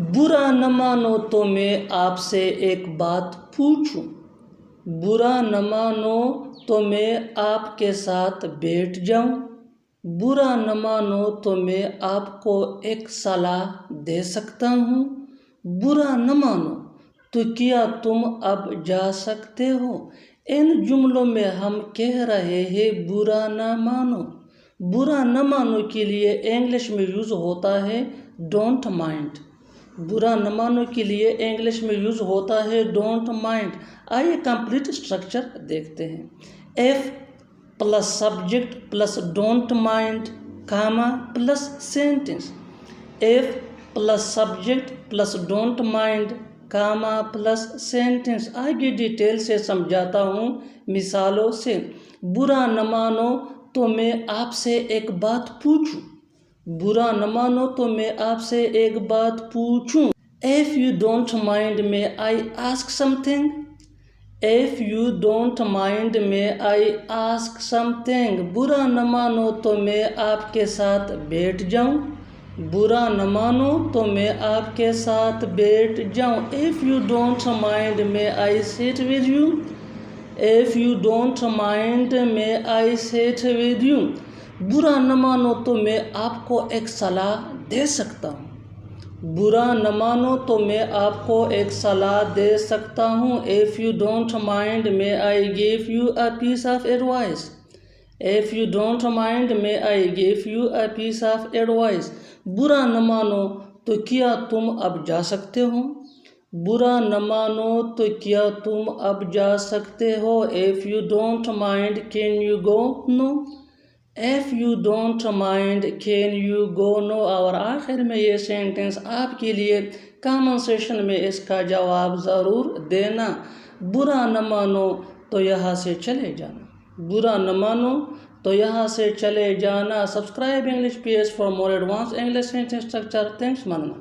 बुरा न मानो तो मैं आपसे एक बात पूछूं। बुरा न मानो तो मैं आपके साथ बैठ जाऊं। बुरा न मानो तो मैं आपको एक सलाह दे सकता हूं। बुरा न मानो तो क्या तुम अब जा सकते हो। इन जुमलों में हम कह रहे हैं बुरा न मानो। बुरा न मानो के लिए इंग्लिश में यूज़ होता है डोंट माइंड। बुरा न मानो के लिए इंग्लिश में यूज़ होता है डोंट माइंड। आइए कंप्लीट स्ट्रक्चर देखते हैं। If plus subject plus don't mind comma plus sentence. If plus subject plus don't mind comma plus sentence. आगे डिटेल से समझाता हूँ मिसालों से। बुरा न मानो तो मैं आपसे एक बात पूछूं। बुरा न मानो तो मैं आपसे एक बात पूछूं। If you don't mind, may I ask something? If you don't mind, may I ask something? बुरा न मानो तो मैं आपके साथ बैठ जाऊं। बुरा न मानो तो मैं आपके साथ बैठ जाऊं। If you don't mind, may I sit with you? If you don't mind, may I sit with you? बुरा न मानो तो मैं आपको एक सलाह दे सकता हूँ। बुरा न मानो तो मैं आपको एक सलाह दे सकता हूँ। If you don't mind, may I give you a piece of advice? If you don't mind, may I give you a piece of advice? बुरा न मानो तो क्या तुम अब जा सकते हो। बुरा न मानो तो क्या तुम अब जा सकते हो। If you don't mind, can you go? No. If you don't mind, can you go? No. और आखिर में ये सेंटेंस आपके लिए कमेंट सेक्शन में इसका जवाब ज़रूर देना। बुरा न मानो तो यहाँ से चले जाना। बुरा न मानो तो यहाँ से चले जाना। Subscribe English PS for more advance English sentence structure. Thanks मानना।